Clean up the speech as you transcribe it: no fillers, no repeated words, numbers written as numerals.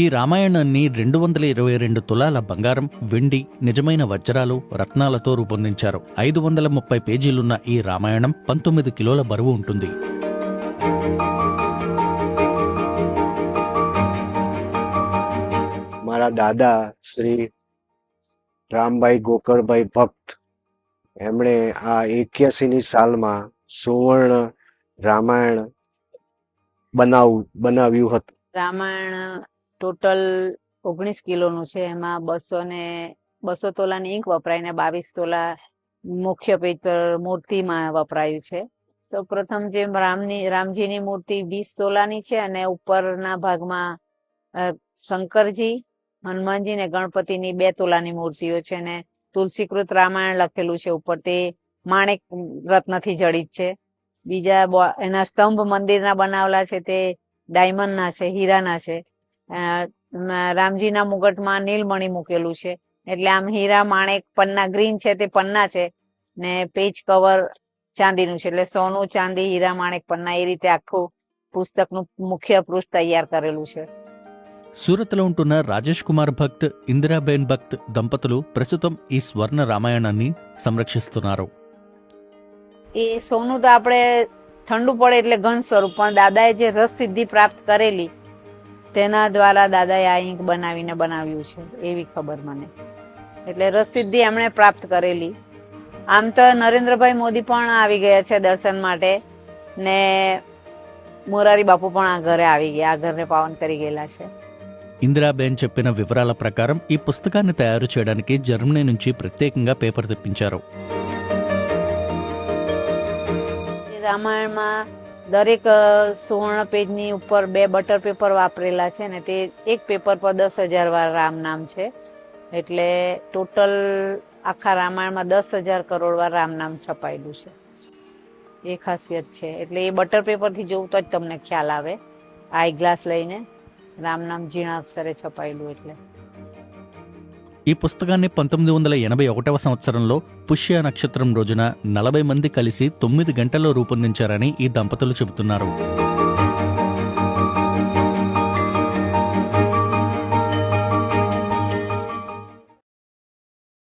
ఈ రామాయణాన్ని 222 తులాల బంగారం, వెండి, నిజమైన వజ్రాలు, రత్నాలతో రూపొందించారు. 530 పేజీలున్న ఈ రామాయణం 19 కిలోల బరువు ఉంటుంది. મારા દાદા શ્રી રામભાઈ ગોકળભાઈ ભક્ત એમણે આ 81ની સાલમાં સુવર્ણ રામાયણ બનાવ્યું હતું. રામાયણ ટોટલ 19 કિલોનું છે. એમાં 200 તોલાની ઈંક વપરાય ને 22 તોલા મુખ્ય પેજ પર મૂર્તિમાં વપરાયું છે. સૌ પ્રથમ જે રામજીની મૂર્તિ 20 તોલાની છે અને ઉપરના ભાગમાં શંકરજી, હનુમાનજી ને ગણપતિની 2 તોલાની મૂર્તિઓ છે ને તુલસીકૃત રામાયણ લખેલું છે ઉપર. તે માણેક રત્નથી જડિત છે. બીજા એના સ્તંભ મંદિરના બનાવેલા છે તે ડાયમંડના છે, હીરાના છે. રામજીના મુગટમાં નીલમણી મૂકેલું છે. એટલે આમ હીરા, માણેક, પન્ના ગ્રીન છે તે પન્ના છે ને પેજ કવર ચાંદીનું છે. એટલે સોનું, ચાંદી, હીરા, માણેક, પન્ના એ રીતે આખું પુસ્તકનું મુખ્ય પૃષ્ઠ તૈયાર કરેલું છે. సూరత్లో ఉంటున్న రాజేష్ కుమార్ భక్త్, ఇందిరాబేన్ భక్త్ దంపతులు ప్రస్తుతం ఈ స్వర్ణ రామాయణాన్ని సంరక్షిస్తున్నారు. એ સોનું તો આપણે ઠંડુ પડે એટલે ઘન સ્વરૂપ, પણ દાદાએ જે રસ સિદ્ધિ પ્રાપ્ત કરેલી તેના દ્વારા દાદાએ આ ઈંક બનાવ્યું છે એવી ખબર મને. એટલે રસ સિદ્ધિ એમણે પ્રાપ્ત કરેલી. આમ તો નરેન્દ્રભાઈ મોદી પણ આવી ગયા છે દર્શન માટે ને મોરારી બાપુ પણ આ ઘરે આવી ગયા, આ ઘરને પાવન કરી ગયેલા છે. ఇందిరాబేన్ చెప్పిన వివరాల ప్రకారం ఈ పుస్తకాన్ని తయారు చేయడానికి జర్మనీ నుంచి ప్రత్యేకంగా పేపర్ తెప్పించారు. રામાયણમાં દરેક સુવર્ણ પેજની ઉપર 2 બટર પેપર વાપરેલા છે ને તે એક પેપર પર 10,000 વાર રામ નામ છે. એટલે ટોટલ આખા રામાયણમાં 10,000 કરોડ વાર રામ નામ છપાયેલું છે. એ ખાસિયત છે. એટલે એ બટર પેપરથી જોવું તો જ તમને ખ્યાલ આવે. આઈ ગ્લાસ લઈને રામ નામ ઝીણા અક્ષરે છપાયેલું. એટલે ఈ పుస్తకాన్ని 1981వ సంవత్సరంలో పుష్య నక్షత్రం రోజున 40 మంది కలిసి 9 గంటల్లో రూపొందించారని ఈ దంపతులు చెబుతున్నారు.